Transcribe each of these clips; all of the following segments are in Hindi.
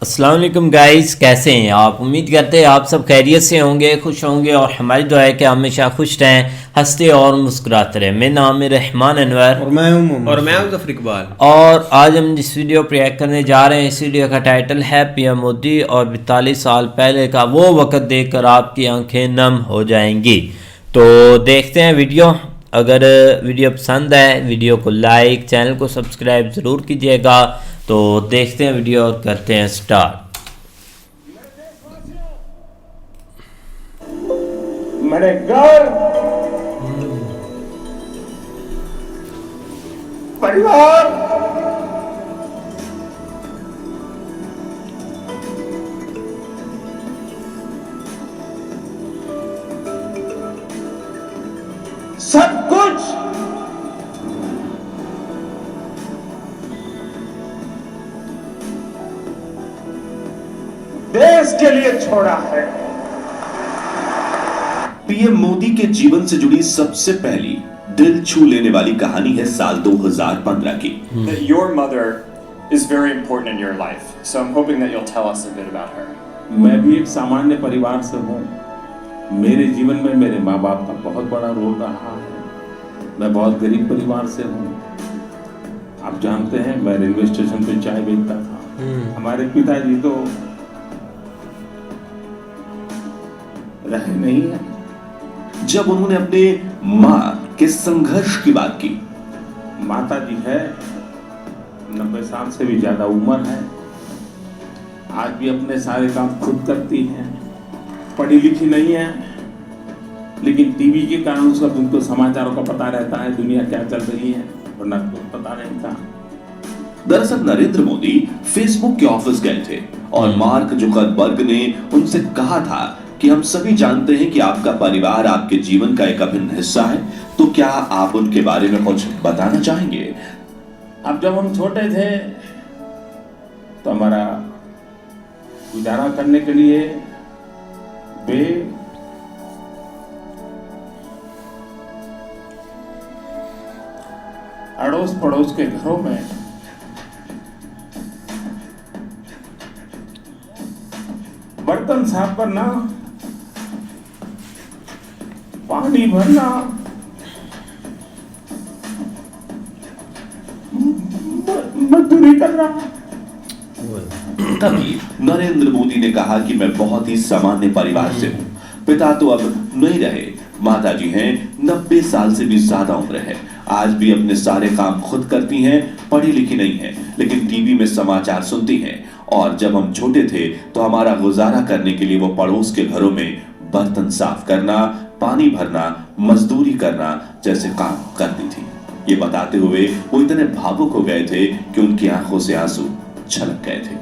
अस्सलाम वालेकुम गाइस, कैसे हैं आप? उम्मीद करते हैं आप सब खैरियत से होंगे, खुश होंगे और हमारी दुआ है कि हमेशा खुश रहें, हंसते और मुस्कुराते रहें। मेरा नाम है रहमान अनवर और मैं हूं ज़फ़र इकबाल। और आज हम जिस वीडियो पर रिएक्ट करने जा रहे हैं, इस वीडियो का टाइटल है पीएम मोदी और 42 साल पहले का वो वक़्त देखकर आपकी आंखें नम हो जाएंगी। तो देखते हैं वीडियो। अगर वीडियो पसंद है वीडियो को लाइक, चैनल को सब्सक्राइब ज़रूर कीजिएगा। तो देखते हैं वीडियो और करते हैं स्टार्ट। मेरे घर, परिवार, सब कुछ देश के लिए छोड़ा है। पीएम मोदी के जीवन से जुड़ी सबसे पहली दिल छू लेने वाली कहानी है साल 2015 की। Your mother is very important in your life, so I'm hoping that you'll tell us a bit about her. मैं भी एक सामान्य परिवार से हूँ। मेरे जीवन में मेरे माँ बाप का बहुत बड़ा रोल रहा है। मैं बहुत गरीब परिवार से हूँ। आप जानते हैं, मैं रेलवे स्टेशन पे चाय बेचता था। हमारे पिताजी तो रहे नहीं है। जब उन्होंने अपने माँ के संघर्ष की बात की। माता जी है, 90 साल से भी ज्यादा उम्र है। आज भी अपने सारे काम खुद करती हैं। पढ़ी लिखी नहीं है, लेकिन टीवी के कारण उसका तुमको समाचारों का पता रहता है, दुनिया क्या चल रही है, वरना कुछ पता नहीं था। दरअसल नरेंद्र मोदी फेसबुक के ऑफिस गए थे और मार्क जुकरबर्ग ने उनसे कहा था कि हम सभी जानते हैं कि आपका परिवार आपके जीवन का एक अभिन्न हिस्सा है, तो क्या आप उनके बारे में कुछ बताना चाहेंगे? अब जब हम छोटे थे तो हमारा गुजारा करने के लिए वे अड़ोस पड़ोस के घरों में बर्तन साफ करना, पानी भरना, मजदूरी करना। तभी नरेंद्र मोदी ने कहा कि मैं बहुत ही सामान्य परिवार से हूँ। पिता तो अब नहीं रहे, माता जी हैं, 90 साल से भी ज्यादा उम्र है। आज भी अपने सारे काम खुद करती हैं, पढ़ी लिखी नहीं है, लेकिन टीवी में समाचार सुनती हैं। और जब हम छोटे थे तो हमारा गुजारा करने के लिए वो पड़ोस के घरों में बर्तन साफ करना, पानी भरना, मजदूरी करना जैसे काम करती थी। ये बताते हुए वो इतने भावुक हो गए थे कि उनकी आंखों से आंसू छलक गए थे।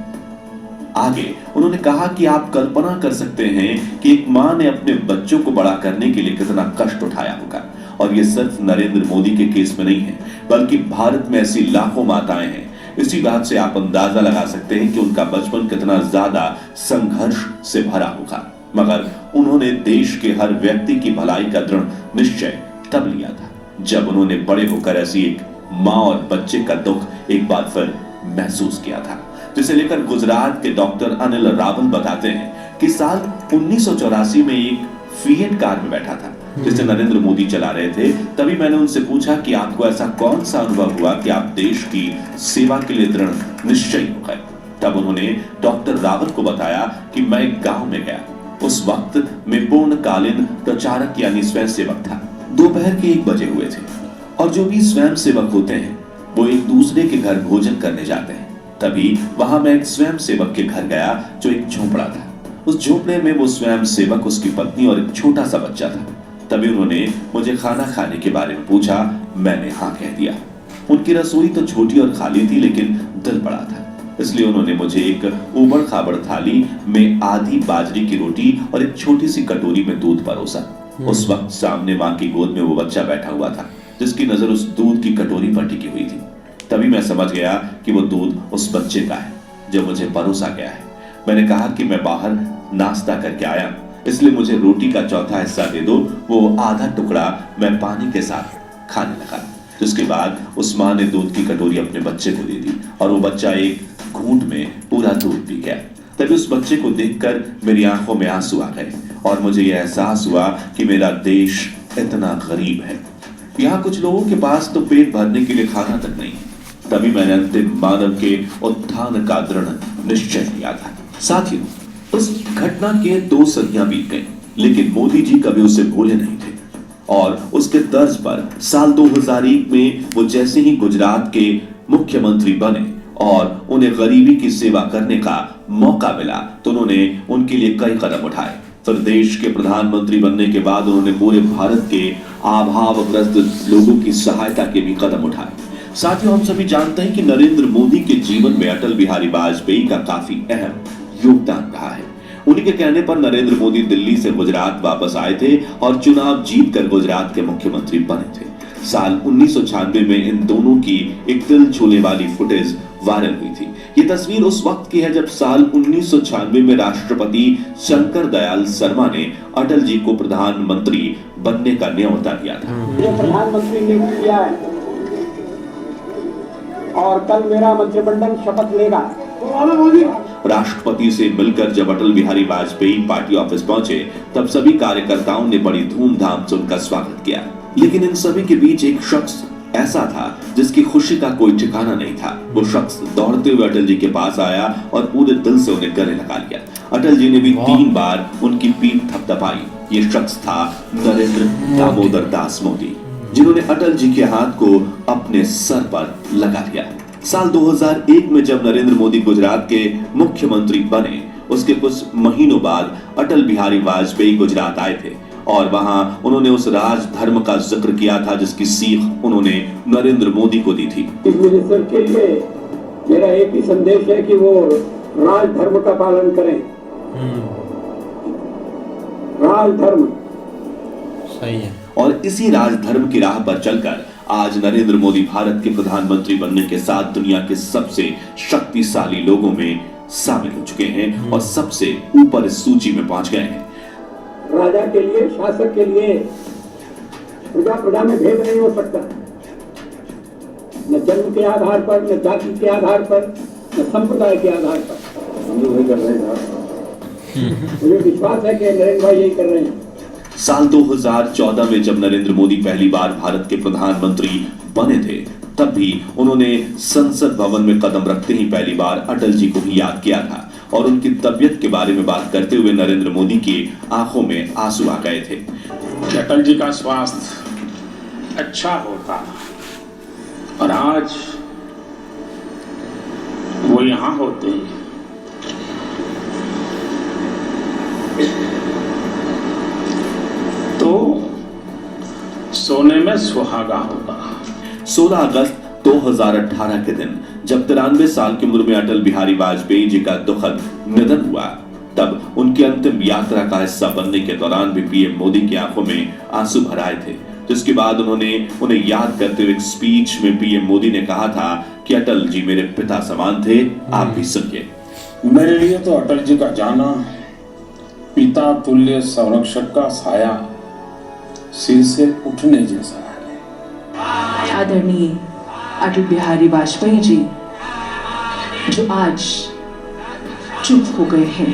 आगे उन्होंने कहा कि आप कल्पना कर सकते हैं कि एक मां ने अपने बच्चों को बड़ा करने के लिए कितना कष्ट उठाया होगा। और ये सिर्फ नरेंद्र मोदी के केस में नहीं है, बल्कि भारत में ऐसी लाखों माताएं हैं। इसी बात से आप अंदाजा लगा सकते हैं कि उनका बचपन कितना ज्यादा संघर्ष से भरा होगा, मगर उन्होंने देश के हर व्यक्ति की भलाई का दृढ़ निश्चय तब लिया था जब उन्होंने बड़े होकर ऐसी एक माँ और बच्चे का दुख एक बार फिर महसूस किया था, जिसे लेकर गुजरात के डॉक्टर अनिल रावल बताते हैं कि साल 1984 में एक फिएट कार में बैठा था जिसे नरेंद्र मोदी चला रहे थे। तभी मैंने उनसे पूछा कि आपको ऐसा कौन सा अनुभव हुआ कि आप देश की सेवा के लिए दृढ़ निश्चयी हो गए। तब उन्होंने डॉक्टर रावल को बताया कि मैं एक गांव में गया। उस वक्त मैं पूर्णकालीन प्रचारक यानी स्वयं सेवक था। दोपहर के 1 बजे हुए थे और जो भी स्वयं सेवक होते हैं वो एक दूसरे के घर भोजन करने जाते हैं। तभी वहां मैं एक स्वयं सेवक के घर गया जो एक झोपड़ा था। उस झोपड़े में वो स्वयं सेवक, उसकी पत्नी और एक छोटा सा बच्चा था। तभी उन्होंने मुझे खाना खाने के बारे में पूछा। मैंने हाँ कह दिया। उनकी रसोई तो छोटी और खाली थी, लेकिन दिल बड़ा था, इसलिए उन्होंने मुझे एक उबड़ खाबड़ थाली में आधी बाजरे की रोटी और एक छोटी सी कटोरी में दूध परोसा। उस वक्त सामने माँ की गोद में वो बच्चा बैठा हुआ था जिसकी नजर उस दूध की कटोरी पर टिकी हुई थी। तभी मैं समझ गया कि वो दूध उस बच्चे का है जो मुझे परोसा गया है। मैंने कहा कि मैं बाहर नाश्ता करके आया, इसलिए मुझे रोटी का चौथा हिस्सा दे दो। वो आधा टुकड़ा मैं पानी के साथ खाने लगा। जिसके बाद उस माँ ने दूध की कटोरी अपने बच्चे को दे दी और वो बच्चा एक घूंट में पूरा दूध पी गया। तभी उस बच्चे को देखकर मेरी आंखों में आंसू आ गए और मुझे यह एहसास हुआ कि मेरा देश इतना गरीब है। यहाँ कुछ लोगों के पास तो पेट भरने के लिए खाना तक नहीं। तभी मैंने अंतिम मानव के उत्थान का दृढ़ निश्चय लिया था। साथियों, उस घटना के 2 सदियां बीत गई, लेकिन मोदी जी कभी उसे भूले नहीं थे और उसके तर्ज पर साल 2001 में वो जैसे ही गुजरात के मुख्यमंत्री बने और उन्हें गरीबी की सेवा करने का मौका मिला तो उन्होंने उनके लिए कई कदम उठाए। फिर देश के प्रधानमंत्री बनने के बाद उन्होंने पूरे भारत के अभावग्रस्त लोगों की सहायता के भी कदम उठाए। साथियों, हम सभी जानते हैं कि नरेंद्र मोदी के जीवन में अटल बिहारी वाजपेयी का काफी अहम योगदान रहा है। उन्हीं के कहने पर नरेंद्र मोदी दिल्ली से गुजरात वापस आए थे और चुनाव जीतकर गुजरात के मुख्यमंत्री बने थे। साल 1996 में इन दोनों की एक दिल छूने वाली फुटेज वायरल हुई थी। ये तस्वीर उस वक्त की है जब साल 1996 में राष्ट्रपति शंकर दयाल शर्मा ने अटल जी को प्रधानमंत्री बनने का न्योता दिया था। ये प्रधानमंत्री ने किया है और कल मेरा मंत्रिमंडल शपथ लेगा। राष्ट्रपति से मिलकर जब अटल बिहारी वाजपेयी पार्टी ऑफिस पहुंचे तब सभी कार्यकर्ताओं ने बड़ी धूमधाम से उनका स्वागत किया। लेकिन इन सभी के बीच एक शख्स ऐसा था जिसकी खुशी का कोई ठिकाना नहीं था। वो शख्स दौड़ते हुए अटल जी के पास आया और पूरे दिल से उन्हें गले लगा लिया। अटल जी ने भी 3 बार उनकी पीठ थपथपाई। ये शख्स था नरेंद्र दामोदर दास मोदी, जिन्होंने अटल जी के हाथ को अपने सर पर लगा लिया। साल 2001 में जब नरेंद्र मोदी गुजरात के मुख्यमंत्री बने, उसके कुछ महीनों बाद अटल बिहारी वाजपेयी गुजरात आए थे और वहां उन्होंने उस राज धर्म का जिक्र किया था जिसकी सीख उन्होंने नरेंद्र मोदी को दी थी। इस मिनिस्टर के लिए मेरा एक ही संदेश है कि वो राज धर्म का पालन करें। राज धर्म सही है। और इसी राजधर्म की राह पर चलकर आज नरेंद्र मोदी भारत के प्रधानमंत्री बनने के साथ दुनिया के सबसे शक्तिशाली लोगों में शामिल हो चुके हैं और सबसे ऊपर इस सूची में पहुंच गए हैं। राजा के लिए, शासक के लिए प्रजा में भेद नहीं हो सकता। न जन्म के आधार पर, न जाति के आधार पर, न संप्रदाय के आधार पर। हम लोग वही कर रहे हैं। मुझे विश्वास है कि नरेंद्र भाई यही कर रहे हैं। साल 2014 में जब नरेंद्र मोदी पहली बार भारत के प्रधानमंत्री बने थे तब भी उन्होंने संसद भवन में कदम रखते ही पहली बार अटल जी को ही याद किया था और उनकी तबीयत के बारे में बात करते हुए नरेंद्र मोदी की आंखों में आंसू आ गए थे। अटल जी का स्वास्थ्य अच्छा होता और आज वो यहाँ होते तो सोने में सुहागा होगा। 16 अगस्त 2018 के दिन जब 93 साल की उम्र में अटल बिहारी वाजपेयी जी का दुखद निधन हुआ तब उनकी अंतिम यात्रा का हिस्सा बनने के दौरान भी पीएम मोदी की आंखों में आंसू भर आए थे, जिसके बाद उन्हें याद करते हुए एक स्पीच में पीएम मोदी ने कहा था कि अटल जी मेरे पिता समान थे, आप भी सुनिए। मेरे लिए तो अटल जी का जाना पिता तुल्य संरक्षक का साया सिर से उठने जैसा है। आदरणीय अटल बिहारी वाजपेयी जी जो आज चुप हो गए हैं।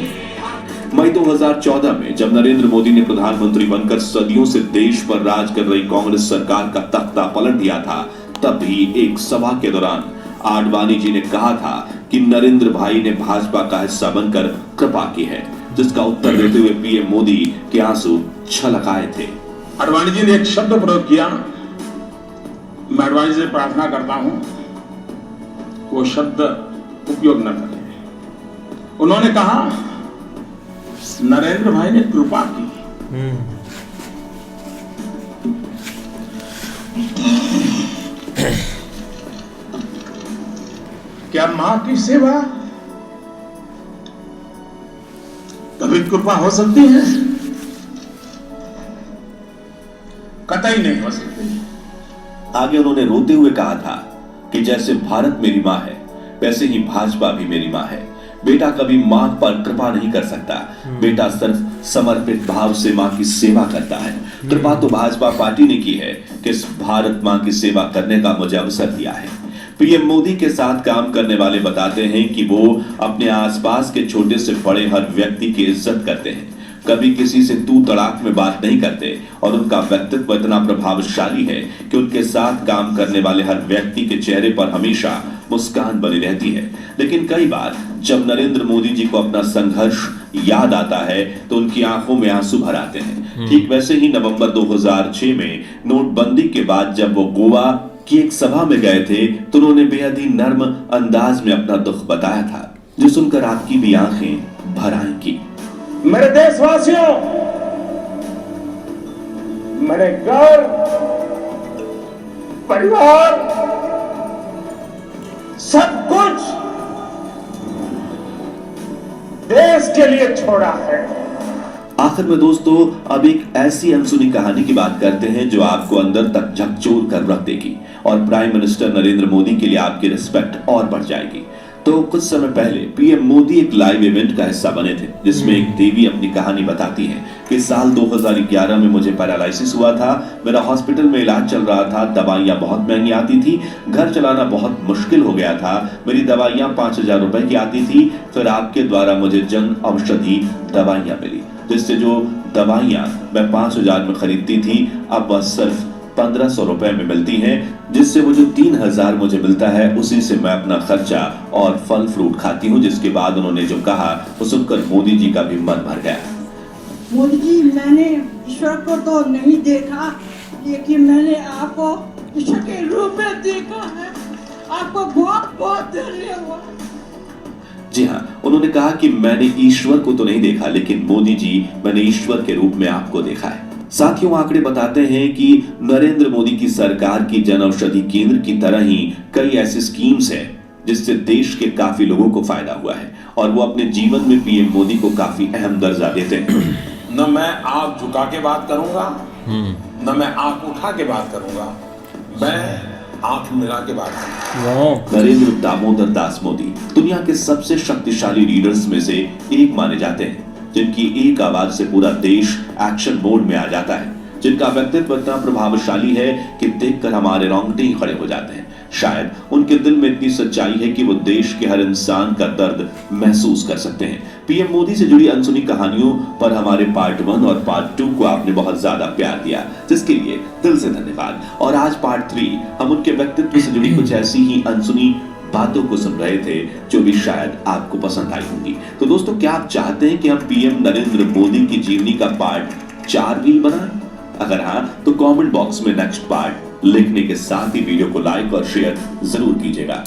मई 2014 में जब नरेंद्र मोदी ने प्रधानमंत्री बनकर सदियों से देश पर राज कर रही कांग्रेस सरकार का तख्ता पलट दिया था तब भी एक सभा के दौरान आडवाणी जी ने कहा था कि नरेंद्र भाई ने भाजपा का हिस्सा बनकर कृपा की है, जिसका उत्तर देते हुए पीएम मोदी के आंसू छलक आए थे। आडवाणी जी ने एक शब्द प्रयोग किया, मैं आडवाणी जी से प्रार्थना करता हूं वो शब्द उपयोग न करें। उन्होंने कहा नरेंद्र भाई ने कृपा की। क्या मां की सेवा कभी कृपा हो सकती है? कतई नहीं हो सकती। आगे उन्होंने रोते हुए कहा था कि जैसे भारत मेरी मां है वैसे ही भाजपा भी मेरी मां है। बेटा कभी मां पर कृपा नहीं कर सकता, बेटा सिर्फ समर्पित भाव से मां की सेवा करता है। कृपा तो भाजपा पार्टी ने की है कि इस भारत मां की सेवा करने का मुझे अवसर दिया है। पीएम मोदी के साथ काम करने वाले बताते हैं कि वो अपने आसपास के छोटे से बड़े हर व्यक्ति की इज्जत करते हैं, कभी किसी से तू तड़ाक में बात नहीं करते और उनका व्यक्तित्व इतना प्रभावशाली है कि उनके साथ काम करने वाले हर व्यक्ति के चेहरे पर हमेशा मुस्कान बनी रहती है। लेकिन कई बार जब नरेंद्र मोदी जी को अपना संघर्ष याद आता है तो उनकी आंखों में आंसू भर आते हैं। ठीक वैसे ही नवंबर 2006 में नोटबंदी के बाद जब वो गोवा की एक सभा में गए थे तो उन्होंने बेहद ही नर्म अंदाज में अपना दुख बताया था, जो सुनकर आपकी भी आंखें भर आएंगी। मेरे देशवासियों, मैंने घर, परिवार, सब कुछ देश के लिए छोड़ा है। आखिर में दोस्तों अब एक ऐसी अनसुनी कहानी की बात करते हैं जो आपको अंदर तक झकझोर कर रख देगी और प्राइम मिनिस्टर नरेंद्र मोदी के लिए आपकी रिस्पेक्ट और बढ़ जाएगी। तो कुछ समय पहले पीएम मोदी एक लाइव इवेंट का हिस्सा बने थे जिसमें एक देवी अपनी कहानी बताती है कि साल 2011 में मुझे पैरालिसिस हुआ था, मेरा हॉस्पिटल में इलाज चल रहा था, दवाइयां बहुत महंगी आती थी, घर चलाना बहुत मुश्किल हो गया था, मेरी दवाइयां 5000 रुपए की आती थी। फिर आपके द्वारा मुझे जन औषधि दवाइयां मिली, जिससे जो दवाइयां मैं 5000 में खरीदती थी अब बस सिर्फ 1500 रुपए में मिलती हैं, जिससे वो जो 3000 मुझे मिलता है उसी से मैं अपना खर्चा और फल फ्रूट खाती हूँ। जिसके बाद उन्होंने जो कहा वो सुनकर मोदी जी का भी मन भर गया। मोदी जी, मैंने ईश्वर को तो नहीं देखा, लेकिन मैंने आपको ईश्वर के रूप में देखा है। आपको बहुत बहुत धन्यवाद। जी हाँ, उन्होंने कहा कि मैंने ईश्वर को तो नहीं देखा, लेकिन मोदी जी मैंने ईश्वर के रूप में आपको देखा है। साथियों, आंकड़े बताते हैं कि नरेंद्र मोदी की सरकार की जन औषधि केंद्र की तरह ही कई ऐसी स्कीम्स हैं जिससे देश के काफी लोगों को फायदा हुआ है और वो अपने जीवन में पीएम मोदी को काफी अहम दर्जा देते हैं। न मैं आंख झुका के बात करूंगा, न मैं आंख उठा के बात करूंगा, मैं आंख मिला के बात करूंगा। नरेंद्र दामोदर दास मोदी दुनिया के सबसे शक्तिशाली लीडर्स में से एक माने जाते हैं, जिनकी एक आवाज से पूरा देश एक्शन मोड में आ जाता है, जिनका व्यक्तित्व इतना प्रभावशाली है कि देखकर हमारे रोंगटे ही खड़े हो जाते हैं। शायद उनके दिल में इतनी सच्चाई है कि वो देश के हर इंसान का दर्द महसूस कर सकते हैं। पीएम मोदी से जुड़ी अनसुनी कहानियों पर हमारे पार्ट 1 और पार्ट 2 को आपने बहुत ज्यादा प्यार दिया, जिसके लिए दिल से धन्यवाद। और आज पार्ट 3 हम उनके व्यक्तित्व से जुड़ी कुछ ऐसी ही अनसुनी बातों को सुन रहे थे जो भी शायद आपको पसंद आई होंगी। तो दोस्तों, क्या आप चाहते हैं कि हम पीएम नरेंद्र मोदी की जीवनी का पार्ट 4 भी बनाएं? अगर हाँ, तो कमेंट बॉक्स में नेक्स्ट पार्ट लिखने के साथ ही वीडियो को लाइक और शेयर जरूर कीजिएगा।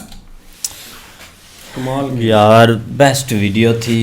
यार बेस्ट वीडियो थी,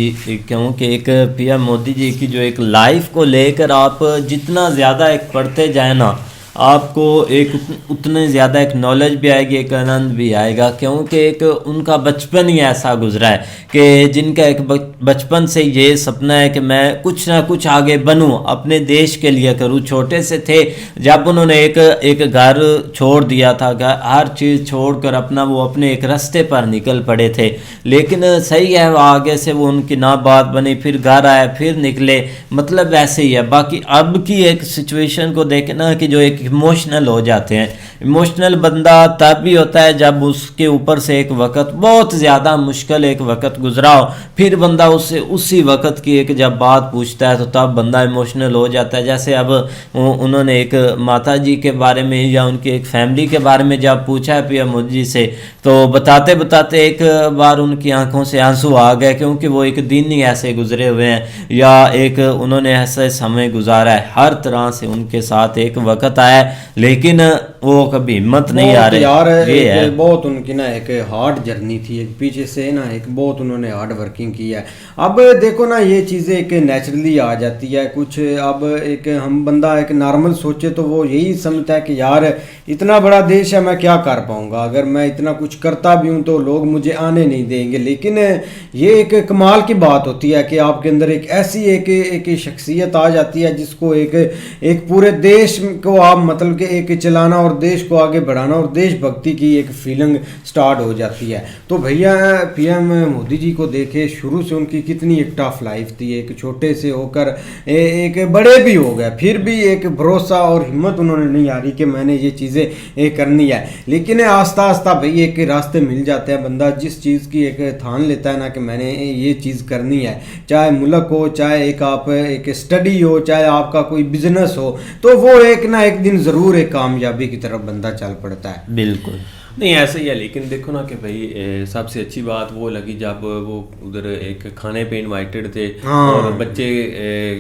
क्योंकि एक पीएम मोदी जी की जो एक लाइफ को लेकर आप जितना ज़्यादा एक पढ़ते जाए ना, आपको एक उतने ज़्यादा एक नॉलेज भी आएगी, एक आनंद भी आएगा, क्योंकि एक उनका बचपन ही ऐसा गुजरा है कि जिनका एक बचपन से ये सपना है कि मैं कुछ ना कुछ आगे बनूं, अपने देश के लिए करूं। छोटे से थे जब उन्होंने एक घर छोड़ दिया था, हर चीज़ छोड़कर वो अपने एक रास्ते पर निकल पड़े थे। लेकिन सही है, आगे से वो उनकी ना बात बनी, फिर घर आए, फिर निकले, मतलब ऐसे ही है। बाकी अब की एक सिचुएशन को देखना कि जो एक इमोशनल हो जाते हैं। इमोशनल बंदा तब भी होता है जब उसके ऊपर से एक वक्त बहुत ज़्यादा मुश्किल एक वक्त गुजरा हो, फिर बंदा उससे उसी वक्त की एक जब बात पूछता है तो तब बंदा इमोशनल हो जाता है। जैसे अब उन्होंने एक माता जी के बारे में या उनकी एक फैमिली के बारे में जब पूछा है पीएम मोदी जी से, तो बताते बताते एक बार उनकी आंखों से आंसू आ गए, क्योंकि वो एक दिन ही ऐसे गुजरे हुए हैं या एक उन्होंने ऐसा समय गुजारा है। हर तरह से उनके साथ एक वक्त आया, लेकिन वो कभी हिम्मत नहीं आ रही यार। ये है बहुत उनकी ना एक हार्ड जर्नी थी, एक पीछे से ना एक बहुत उन्होंने हार्ड वर्किंग की है। अब देखो ना, ये चीज़ें एक नेचुरली आ जाती है कुछ। अब एक हम बंदा एक नॉर्मल सोचे तो वो यही समझता है कि यार इतना बड़ा देश है, मैं क्या कर पाऊंगा, अगर मैं इतना कुछ करता भी हूँ तो लोग मुझे आने नहीं देंगे। लेकिन ये एक कमाल की बात होती है कि आपके अंदर एक ऐसी एक शख्सियत आ जाती है जिसको एक पूरे देश को आप मतलब कि एक चलाना और और देश को आगे बढ़ाना और देशभक्ति की एक फीलिंग स्टार्ट हो जाती है। तो भैया पीएम मोदी जी को देखे, शुरू से उनकी कितनी एक टफ लाइफ थी, एक छोटे से होकर एक बड़े भी हो गए, फिर भी एक भरोसा और हिम्मत उन्होंने नहीं हारी कि मैंने ये चीज़ें करनी है। लेकिन आस्ता आस्ता भाई एक रास्ते मिल जाते हैं, बंदा जिस चीज़ की एक ठान लेता है ना कि मैंने ये चीज़ करनी है, चाहे मुल्क हो, चाहे एक आप एक स्टडी हो, चाहे आपका कोई बिजनेस हो, तो वो एक ना एक दिन ज़रूर एक कामयाबी की तरफ बंदा चल पड़ता है। बिल्कुल नहीं ऐसा ही है। लेकिन देखो ना कि भाई सबसे अच्छी बात वो लगी जब वो उधर एक खाने पे इनवाइटेड थे और बच्चे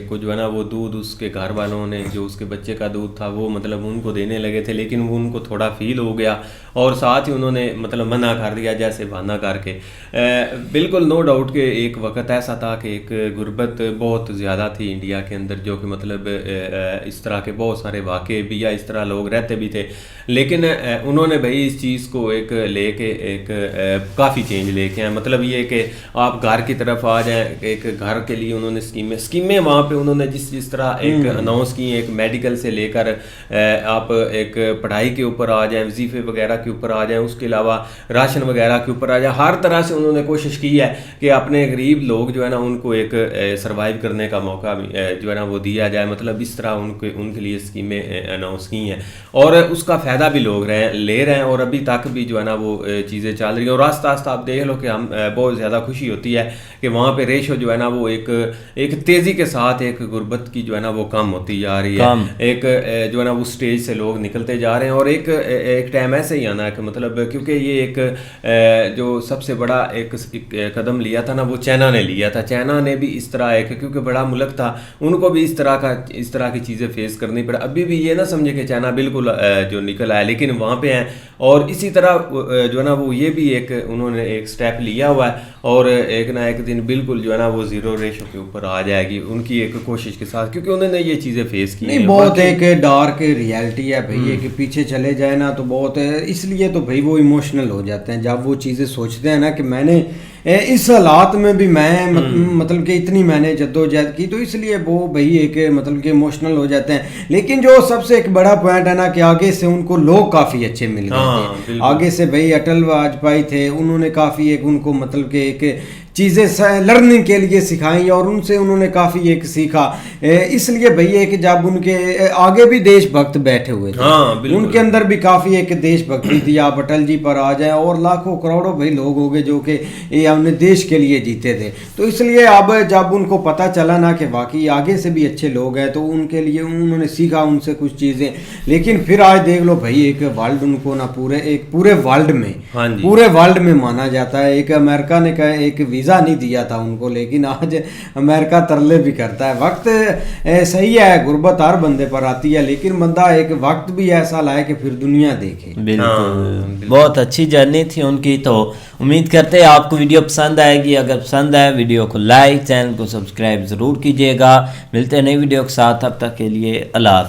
को जो है ना वो दूध उसके घर वालों ने जो उसके बच्चे का दूध था वो मतलब उनको देने लगे थे, लेकिन वो उनको थोड़ा फील हो गया और साथ ही उन्होंने मतलब मना कर दिया जैसे बहाना करके। बिल्कुल नो डाउट कि एक वक्त ऐसा था कि एक गुर्बत बहुत ज़्यादा थी इंडिया के अंदर, जो कि मतलब इस तरह के बहुत सारे वाक़े भी या इस तरह लोग रहते भी थे, लेकिन उन्होंने भाई इस चीज़ को एक लेके एक काफ़ी चेंज लेके आए। मतलब ये कि आप घर की तरफ आ जाएं, एक घर के लिए उन्होंने स्कीमें वहाँ पे उन्होंने जिस तरह एक अनाउंस की, एक मेडिकल से लेकर आप एक पढ़ाई के ऊपर आ जाएं, वजीफे वगैरह के ऊपर आ जाएं, उसके अलावा राशन वगैरह के ऊपर आ जाए, हर तरह से उन्होंने कोशिश की है कि अपने गरीब लोग जो है ना उनको एक सर्वाइव करने का मौका जो है ना वो दिया जाए। मतलब इस तरह उनके लिए स्कीमें अनाउंस की हैं और उसका फ़ायदा भी लोग ले रहे हैं और अभी तक भी जो है ना वो चीज़ें चल रही हैं। और आस्ता आस्ता आप देख लो कि हम बहुत ज़्यादा खुशी होती है कि वहाँ पे रेशो जो है ना वो एक तेज़ी के साथ एक गुर्बत की जो है ना वो कम होती जा रही है, एक जो है ना वो स्टेज से लोग निकलते जा रहे हैं। और एक टाइम ऐसे ही आना है कि मतलब क्योंकि ये एक जो सबसे बड़ा एक कदम लिया था ना वो चाइना ने लिया था। चाइना ने भी इस तरह एक क्योंकि बड़ा मुल्क था, उनको भी इस तरह की चीज़ें फेस करनी पड़ा। अभी भी ये ना समझे कि चाइना बिल्कुल जो निकल आया, लेकिन वहाँ पे हैं और इसी तरह जो है ना वो ये भी एक उन्होंने एक स्टेप लिया हुआ है और एक ना एक दिन बिल्कुल जो है ना वो ज़ीरो रेशो के ऊपर आ जाएगी उनकी एक कोशिश के साथ, क्योंकि उन्होंने ये चीज़ें फेस की हैं। बहुत एक डार्क रियलिटी है भाई, एक पीछे चले जाए ना तो बहुत है, इसलिए तो भाई वो इमोशनल हो जाते हैं जब वो चीज़ें सोचते हैं ना कि मैंने इस हालात में भी मैं मतलब कि इतनी मैंने जद्दोजहद की, तो इसलिए वो भाई एक मतलब कि इमोशनल हो जाते हैं। लेकिन जो सबसे एक बड़ा पॉइंट है ना कि आगे से उनको लोग काफ़ी अच्छे मिल गए थे। आगे से भाई अटल वाजपेयी थे, उन्होंने काफ़ी एक उनको मतलब कि एक चीज़ें लर्निंग के लिए सिखाई और उनसे उन्होंने काफ़ी एक सीखा। इसलिए भैया कि जब उनके आगे भी देशभक्त बैठे हुए थे, उनके अंदर भी काफ़ी एक देशभक्ति थी। आप अटल जी पर आ जाए और लाखों करोड़ों भाई लोग हो गए जो कि ये हमने देश के लिए जीते थे। तो इसलिए अब जब उनको पता चला ना कि वाकई आगे से भी अच्छे लोग हैं, तो उनके लिए उन्होंने सीखा उनसे कुछ चीज़ें। लेकिन फिर आज देख लो भाई एक वर्ल्ड उनको ना पूरे वर्ल्ड में माना जाता है। एक अमेरिका ने कहा एक वीज़ा नहीं दिया था उनको, लेकिन आज अमेरिका तरले भी करता है। वक्त सही है, गुर्बत हर बंदे पर आती है, लेकिन बंदा एक वक्त भी ऐसा लाए कि फिर दुनिया देखे। बिल्कुल बहुत अच्छी जर्नी थी उनकी। तो उम्मीद करते हैं आपको वीडियो पसंद आएगी। अगर पसंद आए वीडियो को लाइक, चैनल को सब्सक्राइब ज़रूर कीजिएगा। मिलते हैं नई वीडियो के साथ, तब तक के लिए अल्लाह हाफ़िज़।